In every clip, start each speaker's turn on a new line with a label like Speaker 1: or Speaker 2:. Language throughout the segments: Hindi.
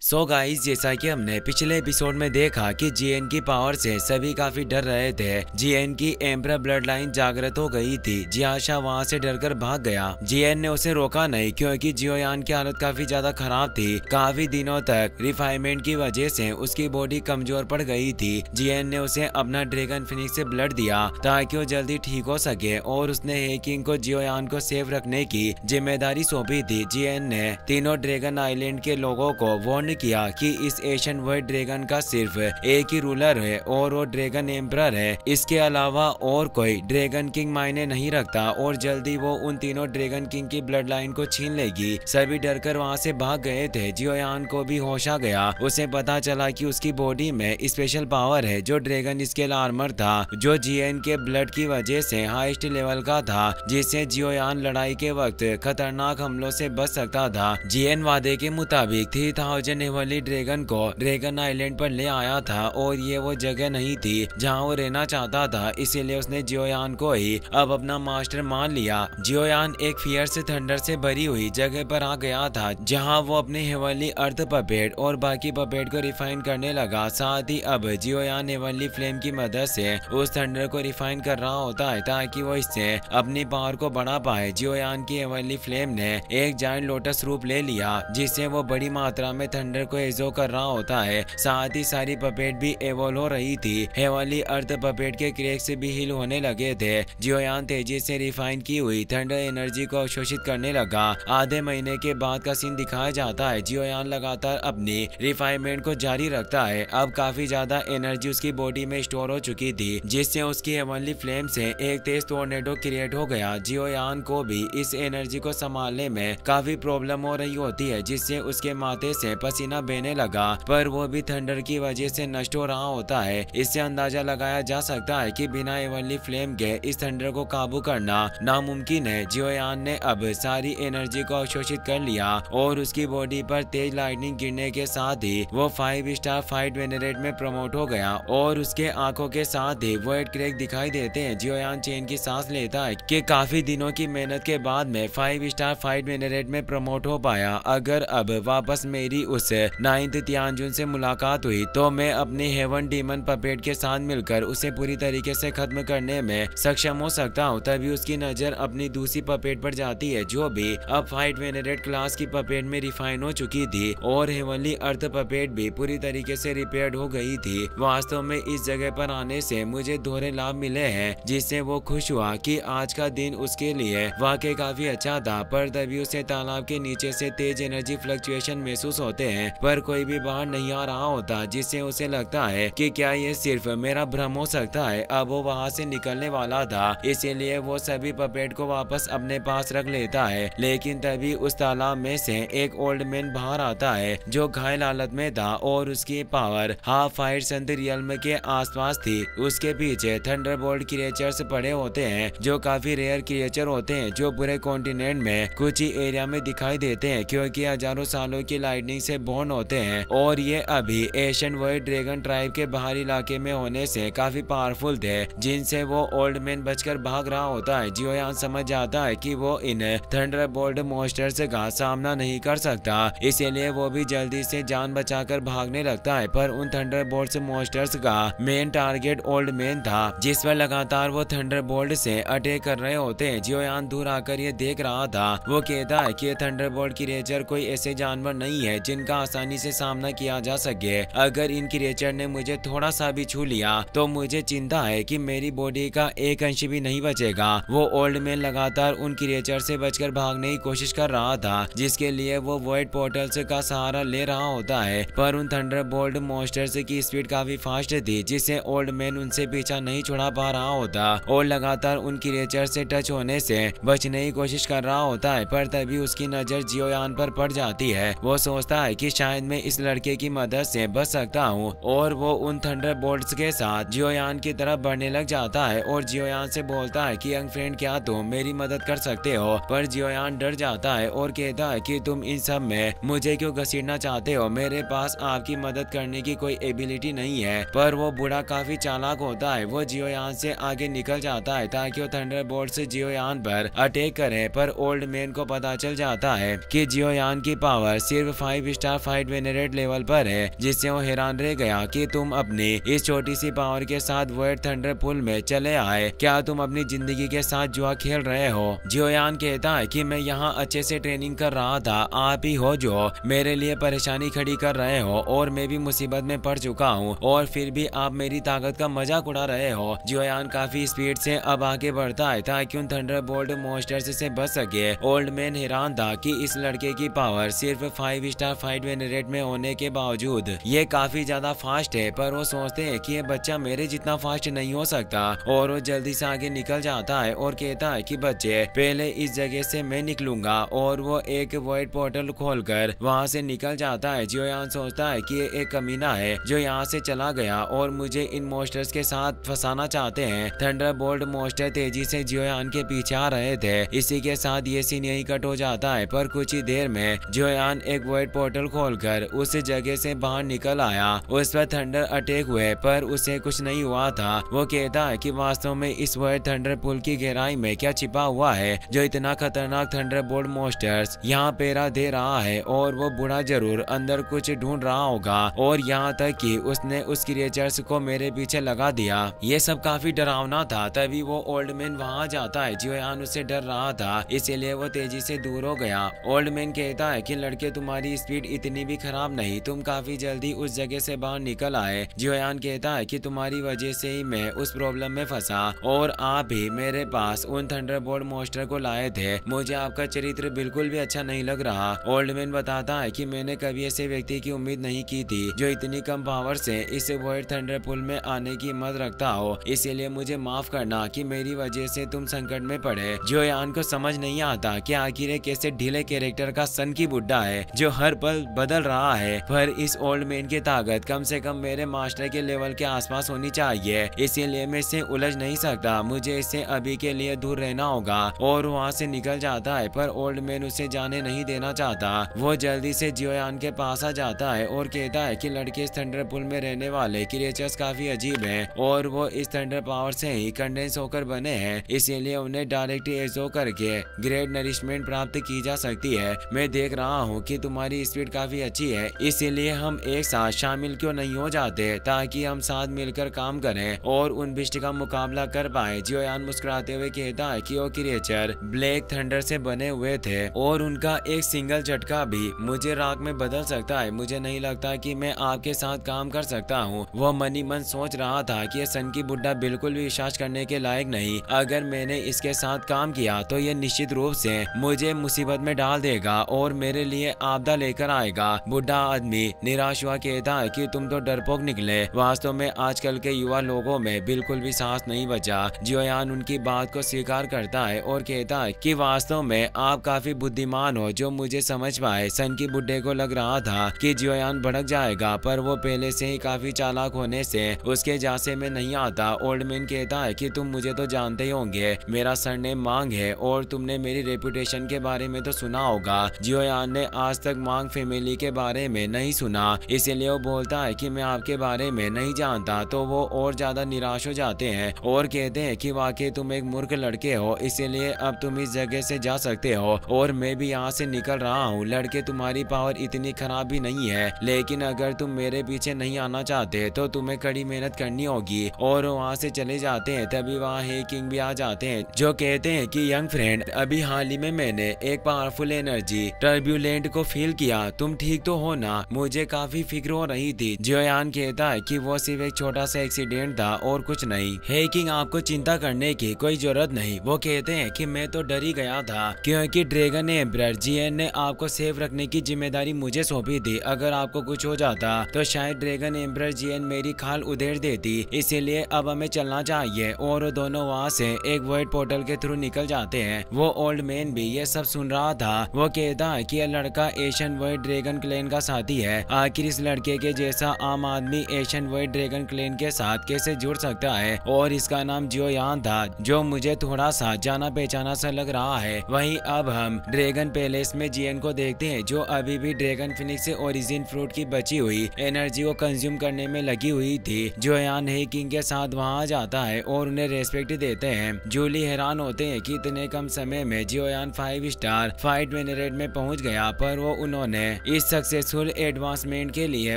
Speaker 1: सो गाइस, जैसा कि हमने पिछले एपिसोड में देखा कि जीएन की पावर से सभी काफी डर रहे थे। जीएन की एम्परर ब्लड लाइन जागृत हो गई थी। जियाशा वहां से डरकर भाग गया। जीएन ने उसे रोका नहीं क्योंकि जियोयान की हालत काफी ज्यादा खराब थी। काफी दिनों तक रिफाइनमेंट की वजह से उसकी बॉडी कमजोर पड़ गई थी। जीएन ने उसे अपना ड्रैगन फिनिक्स से ब्लड दिया ताकि वो जल्दी ठीक हो सके और उसने हेकिंग को जियोयान को सेफ रखने की जिम्मेदारी सौंपी थी। जीएन ने तीनों ड्रैगन आइलैंड के लोगों को वार्न किया कि इस एशियन वर्ल्ड ड्रैगन का सिर्फ एक ही रूलर है और वो ड्रैगन एम्परर है। इसके अलावा और कोई ड्रैगन किंग मायने नहीं रखता और जल्दी वो उन तीनों ड्रैगन किंग की ब्लड लाइन को छीन लेगी। सभी डरकर वहां से भाग गए थे। जियोयान को भी होश आ गया। उसे पता चला कि उसकी बॉडी में स्पेशल पावर है जो ड्रैगन स्केल आर्मर था, जो जीएन के ब्लड की वजह से हाईएस्ट लेवल का था, जिससे जियोयान लड़ाई के वक्त खतरनाक हमलों से बच सकता था। जीएन वादे के मुताबिक 3000 हेवनली ड्रैगन को ड्रैगन आइलैंड पर ले आया था और ये वो जगह नहीं थी जहां वो रहना चाहता था, इसीलिए उसने जियोयान को ही अब अपना मास्टर मान लिया। जियोयान एक फियर से थंडर से भरी हुई जगह पर आ गया था जहां वो अपने हेवनली अर्थ पपेट और बाकी पपेट को रिफाइन करने लगा। साथ ही अब जियोयान हेवनली फ्लेम की मदद से उस थंडर को रिफाइन कर रहा होता है ताकि वो इससे अपनी पावर को बढ़ा पाए। जियोयान की हेवनली फ्लेम ने एक जायंट लोटस रूप ले लिया जिससे वो बड़ी मात्रा में थंडर को एजो कर रहा होता है। साथ ही सारी पपेट भी एवोल्व हो रही थी। हेवनली अर्थ पपेट के क्रैक से भी हील होने लगे थे। जियोयान तेजी से रिफाइन की हुई थंडर एनर्जी को अवशोषित करने लगा। आधे महीने के बाद का सीन दिखाया जाता है। जियोयान लगातार अपनी रिफाइनमेंट को जारी रखता है। अब काफी ज्यादा एनर्जी उसकी बॉडी में स्टोर हो चुकी थी जिससे उसकी हेवनली फ्लेम से एक तेज टोर्नेडो क्रिएट हो गया। जियोयान को भी इस एनर्जी को संभालने में काफी प्रॉब्लम हो रही होती है जिससे उसके माथे से पसीना बहने लगा, पर वो भी थंडर की वजह से नष्ट हो रहा होता है। इससे अंदाजा लगाया जा सकता है कि बिना हेवनली फ्लेम के इस थंडर को काबू करना नामुमकिन है। जियोयान ने अब सारी एनर्जी को अवशोषित कर लिया और उसकी बॉडी पर तेज लाइटनिंग गिरने के साथ ही वो 5 स्टार फाइट वेनरेट में प्रमोट हो गया और उसके आंखों के साथ ही वो एक क्रैक दिखाई देते हैं। जियोयान चैन की सांस लेता है कि काफी दिनों की मेहनत के बाद में 5 स्टार फाइट वेनरेट में प्रमोट हो पाया। अगर अब वापस मेरी उस 9th तियानजुन से मुलाकात हुई तो मैं अपने हेवन डीमन पपेट के साथ मिलकर उसे पूरी तरीके से खत्म करने में सक्षम हो सकता हूँ। तभी उसकी नजर अपनी दूसरी पपेट पर जाती है जो भी अब फाइट वेनरेट क्लास की पपेट में रिफाइन हो चुकी थी और हेवनली अर्थ पपेट भी पूरी तरीके से रिपेयर्ड हो गई थी। वास्तव में इस जगह पर आने से मुझे दोहरे लाभ मिले हैं जिससे वो खुश हुआ कि आज का दिन उसके लिए वाकई काफी अच्छा था। पर तभी उसे तालाब के नीचे से तेज एनर्जी फ्लक्चुएशन महसूस होते हैं पर कोई भी बाहर नहीं आ रहा होता जिससे उसे लगता है कि क्या ये सिर्फ मेरा भ्रम हो सकता है। अब वो वहां से निकलने वाला था इसीलिए वो सभी पपेट को वापस अपने पास रख लेता है, लेकिन तभी उस तालाब में से एक ओल्ड मैन बाहर आता है जो घायल हालत में था और उसकी पावर हाफ फाइट संत रियल्म के आसपास थी। उसके पीछे थंडरबोल्ट क्रिएचर्स पड़े होते हैं जो काफी रेयर क्रिएचर होते हैं जो पूरे कॉन्टिनेंट में कुछ ही एरिया में दिखाई देते हैं क्योंकि हजारों सालों की लाइटनिंग से बॉर्न होते हैं और ये अभी एशियन वर्ल्ड ड्रैगन ट्राइब के बाहरी इलाके में होने से काफी पावरफुल थे जिनसे वो ओल्ड मैन बचकर भाग रहा होता है। जियोयान समझ जाता है कि वो इन थंडरबोल्ट मॉन्स्टर्स का सामना नहीं कर सकता, इसीलिए वो भी जल्दी से जान बचाकर भागने लगता है। पर उन थंडरबोल्ट मॉन्स्टर्स का मेन टारगेट ओल्ड मैन था जिस पर लगातार वो थंडरबोल्ट से अटैक कर रहे होते हैं। जियोयान दूर आकर ये देख रहा था। वो कहता है कि थंडरबोल्ट क्रिएचर कोई ऐसे जानवर नहीं है जिनका आसानी से सामना किया जा सके। अगर इन क्रिएचर ने मुझे थोड़ा सा भी छू लिया तो मुझे चिंता है कि मेरी बॉडी का एक अंश भी नहीं बचेगा। वो ओल्ड मैन लगातार उन क्रिएचर से बचकर भागने की कोशिश कर रहा था जिसके लिए वो वॉइड पोर्टल्स का सहारा ले रहा होता है, पर उन थंडरबोल्ट मॉन्स्टर्स की स्पीड काफी फास्ट थी जिससे ओल्ड मैन उनसे पीछा नहीं छुड़ा पा रहा होता और लगातार उन क्रिएचर से टच होने से बचने की कोशिश कर रहा होता है। पर तभी उसकी नजर जियोयान पर पड़ जाती है। वो सोचता है कि शायद मैं इस लड़के की मदद से बच सकता हूँ और वो उन थंडरबोल्ट्स के साथ जियोयान की तरफ बढ़ने लग जाता है और जियोयान से बोलता है कि यंग फ्रेंड क्या तुम मेरी मदद कर सकते हो। पर जियोयान डर जाता है और कहता है कि तुम इन सब में मुझे क्यों घसीटना चाहते हो, मेरे पास आपकी मदद करने की कोई एबिलिटी नहीं है। पर वो बूढ़ा काफी चालाक होता है। वो जियोयान से आगे निकल जाता है ताकि वो थंडरबोल्ट्स जियोयान पर अटैक करे, पर ओल्ड मैन को पता चल जाता है कि जियोयान की पावर सिर्फ 5 star star fight venerate level पर है, जिससे वो हैरान रह गया कि तुम अपनी इस छोटी सी पावर के साथ वर्ल्ड थंडर पुल में चले आए, क्या तुम अपनी जिंदगी के साथ जुआ खेल रहे हो? जियोयान कहता है कि मैं यहाँ अच्छे से ट्रेनिंग कर रहा था, आप ही हो जो मेरे लिए परेशानी खड़ी कर रहे हो और मैं भी मुसीबत में पड़ चुका हूँ और फिर भी आप मेरी ताकत का मजाक उड़ा रहे हो। जियोयान काफी स्पीड से अब आगे बढ़ता है ताकि उन थंडरबोल्ट मॉन्स्टर्स से बच सके। ओल्ड मैन हैरान था कि इस लड़के की पावर सिर्फ 5 स्टार फाइट वेनरेट में होने के बावजूद ये काफी ज्यादा फास्ट है, पर वो सोचते हैं कि ये बच्चा मेरे जितना फास्ट नहीं हो सकता और वो जल्दी से आगे निकल जाता है और कहता है कि बच्चे पहले इस जगह से मैं निकलूंगा, और वो एक वाइट पोर्टल खोलकर वहां से निकल जाता है। जियोयान सोचता है कि ये एक कमीना है जो यहाँ से चला गया और मुझे इन मॉन्स्टर्स के साथ फंसाना चाहते हैं। थंडरबोल्ट मॉन्स्टर तेजी से जियोयान के पीछे आ रहे थे। इसी के साथ ये सीन यही कट हो जाता है, पर कुछ ही देर में जियोयान एक वाइट पोर्टल खोलकर उस जगह से बाहर निकल आया। उस पर थंडर अटैक हुए पर उसे कुछ नहीं हुआ था। वो कहता है कि वास्तव में इस वाइट थंडर पुल की गहराई में क्या छिपा हुआ है जो इतना खतरनाक थंडरबोल्ट मॉन्स्टर्स यहाँ पैरा दे रहा है, और वो बूढ़ा जरूर अंदर कुछ ढूंढ रहा होगा और यहाँ तक कि उसने उस क्रिएचर्स को मेरे पीछे लगा दिया। ये सब काफी डरावना था। तभी वो ओल्ड मैन वहाँ जाता है। जियोयान उससे डर रहा था, इसीलिए वो तेजी से दूर हो गया। ओल्ड मैन कहता है कि लड़के तुम्हारी स्पीड इतनी भी खराब नहीं, तुम काफी जल्दी उस जगह से बाहर निकल आए। जियोयान कहता है कि तुम्हारी वजह से ही मैं उस प्रॉब्लम में फंसा और आप ही मेरे पास उन थंडरबोल्ट मॉन्स्टर को लाए थे। मुझे आपका चरित्र बिल्कुल भी अच्छा नहीं लग रहा। ओल्ड मैन बताता है कि मैंने कभी ऐसे व्यक्ति की उम्मीद नहीं की थी जो इतनी कम पावर से इस वाइट थंडर पुल में आने की हिम्मत रखता हो, इसीलिए मुझे माफ करना कि मेरी वजह से तुम संकट में पड़े। जियोयान को समझ नहीं आता कि आखिर ये कैसे ढीले कैरेक्टर का सन की बुड्ढा है जो हर पल बदल रहा है, पर इस ओल्ड मैन की ताकत कम से कम मेरे मास्टर के लेवल के आसपास होनी चाहिए, इसीलिए मैं इससे उलझ नहीं सकता। मुझे इससे अभी के लिए दूर रहना होगा। और वहाँ से निकल जाता है, पर ओल्ड मैन उसे जाने नहीं देना चाहता। वो जल्दी से जियोयान के पास आ जाता है और कहता है कि लड़के इस थंडर पुल में रहने वाले क्रिएचर्स काफी अजीब हैं और वो इस थंडर पावर से ही कंडेंस होकर बने हैं, इसीलिए उन्हें डायरेक्ट एजो करके ग्रेट नरिशमेंट प्राप्त की जा सकती है। मैं देख रहा हूँ कि तुम्हारी स्पीड काफी अच्छी है, इसीलिए हम एक साथ शामिल क्यों नहीं हो जाते ताकि हम साथ मिलकर काम करें और उन बिस्ट का मुकाबला कर पाए। जियोयान मुस्कुराते हुए कहता है कि वो क्रिएचर ब्लैक थंडर से बने हुए थे और उनका एक सिंगल झटका भी मुझे राख में बदल सकता है। मुझे नहीं लगता कि मैं आपके साथ काम कर सकता हूँ। वह मनी मन सोच रहा था कि ये सन की बुड्ढा बिल्कुल भी विश्वास करने के लायक नहीं। अगर मैंने इसके साथ काम किया तो ये निश्चित रूप से मुझे मुसीबत में डाल देगा और मेरे लिए आपदा लेकर आएगा। बुढ़ा आदमी निराश हुआ कहता है कि तुम तो डरपोक निकले। वास्तव में आजकल के युवा लोगों में बिल्कुल भी साहस नहीं बचा। जियोयान उनकी बात को स्वीकार करता है और कहता है कि वास्तव में आप काफी बुद्धिमान हो जो मुझे समझ पाए। सन की बुड्ढे को लग रहा था कि जियोयान भड़क जाएगा, पर वो पहले से ही काफी चालाक होने से उसके जासे में नहीं आता। ओल्ड मैन कहता है कि तुम मुझे तो जानते ही होंगे, मेरा सरनेम मांग है और तुमने मेरी रेपुटेशन के बारे में तो सुना होगा। जियोयान ने आज तक मांग फैमिली के बारे में नहीं सुना, इसीलिए वो बोलता है कि मैं आपके बारे में नहीं जानता। तो वो और ज्यादा निराश हो जाते हैं और कहते हैं कि वाकई तुम एक मूर्ख लड़के हो, इसीलिए अब तुम इस जगह से जा सकते हो और मैं भी यहाँ से निकल रहा हूँ। लड़के तुम्हारी पावर इतनी खराब भी नहीं है, लेकिन अगर तुम मेरे पीछे नहीं आना चाहते तो तुम्हें कड़ी मेहनत करनी होगी। और वहाँ से चले जाते हैं। तभी वहाँ हे किंग भी आ जाते हैं जो कहते हैं कि यंग फ्रेंड, अभी हाल ही में मैंने एक पावरफुल एनर्जी टर्ब्यूलेंट को फील किया, तुम ठीक तो हो ना? मुझे काफी फिक्र हो रही थी। जियोयान कहता है कि वो सिर्फ एक छोटा सा एक्सीडेंट था और कुछ नहीं। हे किंग, आपको चिंता करने की कोई जरूरत नहीं। वो कहते हैं कि मैं तो डर ही गया था क्योंकि ड्रैगन एम्परर जीएन ने आपको सेफ रखने की जिम्मेदारी मुझे सौंपी थी। अगर आपको कुछ हो जाता तो शायद ड्रैगन एम्परर जीएन मेरी खाल उधेड़ देती, इसीलिए अब हमें चलना चाहिए। और दोनों वहाँ से एक वाइट पोर्टल के थ्रू निकल जाते हैं। वो ओल्ड मैन भी ये सब सुन रहा था। वो कहता है कि यह लड़का एशियन वाइट ड्रैगन क्लैन का साथी है। आखिर इस लड़के के जैसा आम आदमी एशियन वाइट ड्रैगन क्लैन के साथ कैसे जुड़ सकता है? और इसका नाम जियोयान था, जो मुझे थोड़ा सा जाना पहचाना सा लग रहा है। वहीं अब हम ड्रैगन पैलेस में जीएन को देखते हैं जो अभी भी ड्रैगन फिनिक्स से ओरिजिन फ्रूट की बची हुई एनर्जी को कंज्यूम करने में लगी हुई थी। जियोयान हे किंग के साथ वहाँ आ जाता है और उन्हें रेस्पेक्ट देते हैं। जूली हैरान होते हैं कि इतने कम समय में जियोयान 5 स्टार फाइट वेनरेट में पहुंच गया, पर वो उन्होंने इस सक्सेसफुल एडवांसमेंट के लिए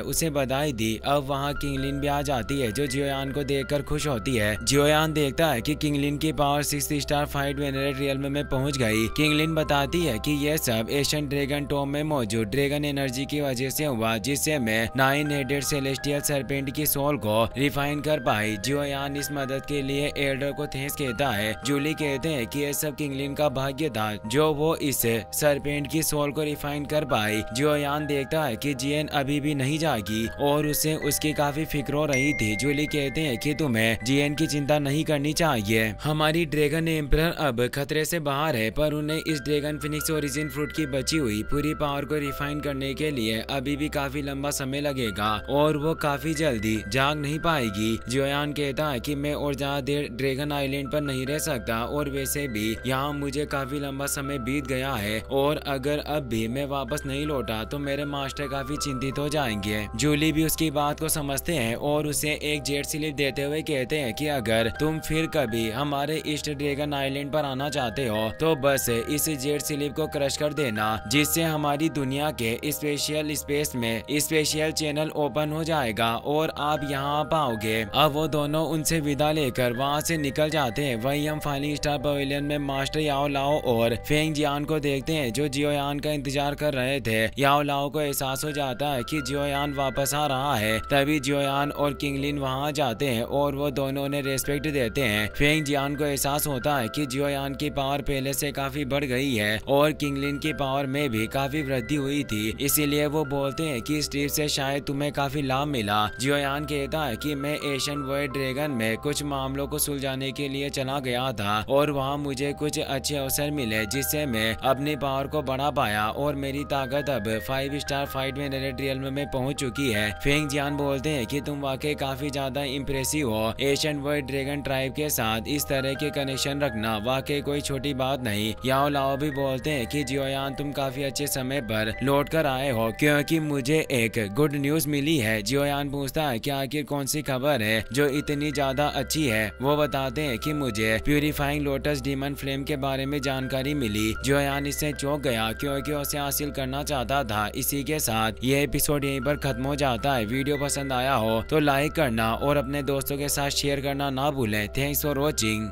Speaker 1: उसे बधाई दी। अब वहाँ किंगलिन भी आ जाती है जो जियोयान को देखकर खुश होती है। जियोयान देखता है कि किंगलिन की power 6 star fight venerate realm में पहुंच गई। किंगलिन बताती है कि यह सब एशियन ड्रैगन टॉम में मौजूद ड्रैगन एनर्जी की वजह से हुआ, जिससे मैं 9 हेडेड सेलेस्टियल सरपेंट की सोल को रिफाइन कर पाई। जियोयान इस मदद के लिए एल्डर को थैंक्स कहता है। जूली कहते हैं कि यह सब किंगलिन का भाग्य था जो वो इस सरपेंट की सोल को रिफाइन कर पाई। जियोयान देखता है कि जियन अभी भी नहीं जागी और उसे उसकी काफी फिक्र हो रही थी। जूली कहते हैं कि तुम्हें जियन की चिंता नहीं करनी चाहिए, हमारी ड्रैगन एम्परर अब खतरे से बाहर है, पर उन्हें इस ड्रैगन फिनिक्स ओरिजिन फ्रूट की बची हुई पूरी पावर को रिफाइन करने के लिए अभी भी काफी लंबा समय लगेगा और वो काफी जल्दी जाग नहीं पाएगी। जियोयान कहता है कि मैं और ज्यादा देर ड्रैगन आइलैंड पर नहीं रह सकता और वैसे भी यहाँ मुझे काफी लंबा समय बीत गया है और अगर अब भी मैं वापस नहीं लौटा तो मेरे मास्टर काफी चिंतित हो जाएंगे। जूली भी उसकी बात को समझते हैं और उसे एक जेट स्लिप देते हुए कहते हैं कि अगर तुम फिर कभी हमारे ईस्ट ड्रैगन आइलैंड पर आना चाहते हो तो बस इस जेट स्लिप को क्रश कर देना, जिससे हमारी दुनिया के स्पेशल स्पेस में स्पेशल चैनल ओपन हो जाएगा और आप यहाँ पाओगे। अब वो दोनों उनसे विदा लेकर वहाँ से निकल जाते हैं। वहीं हम फाइलिंग स्टार पवेलियन में मास्टर याओ लाओ और फेंग जियान को देखते हैं जो जियोयान का इंतजार कर रहे थे। याओ लाओ को एहसास हो जाता है कि जियोयान वापस आ रहा है। तभी जियोयान और किंगलिन वहाँ जाते हैं और वो दोनों उन्हें रेस्पेक्ट देते हैं। फेंग जियान को एहसास होता है कि जियोयान की पावर पहले से काफी बढ़ गई है और किंगलिन की पावर में भी काफी वृद्धि हुई थी, इसीलिए वो बोलते हैं कि इस ट्रिप से शायद तुम्हें काफी लाभ मिला। जियोयान कहता है कि मैं एशियन वर्ल्ड ड्रैगन में कुछ मामलों को सुलझाने के लिए चला गया था और वहाँ मुझे कुछ अच्छे अवसर मिले जिससे मैं अपनी पावर को बढ़ा पाया और मेरी ताकत अब 5 स्टार फाइट में रियल्म में पहुंच चुकी है। फेंग जियान बोलते हैं कि तुम वाकई काफी ज्यादा इम्प्रेसिव हो। एशियन वर्ल्ड ड्रैगन ट्राइब के साथ इस तरह के कनेक्शन रखना वाकई कोई छोटी बात नहीं। याओ लाओ भी बोलते हैं कि जियोयान तुम काफी अच्छे समय पर लौट कर आए हो क्योंकि मुझे एक गुड न्यूज मिली है। जियोयान पूछता है कि आखिर कौन सी खबर है जो इतनी ज्यादा अच्छी है। वो बताते हैं कि मुझे प्यूरिफाइंग लोटस डीमन फ्लेम के बारे में जानकारी मिली। जियोयान इससे चौंक गया क्योंकि उसे हासिल करना चाहता था। इसी के साथ ये एपिसोड यहीं पर खत्म हो जाता है। वीडियो पसंद आया हो तो लाइक करना और अपने दोस्तों के साथ शेयर करना ना भूलें। Thanks for watching.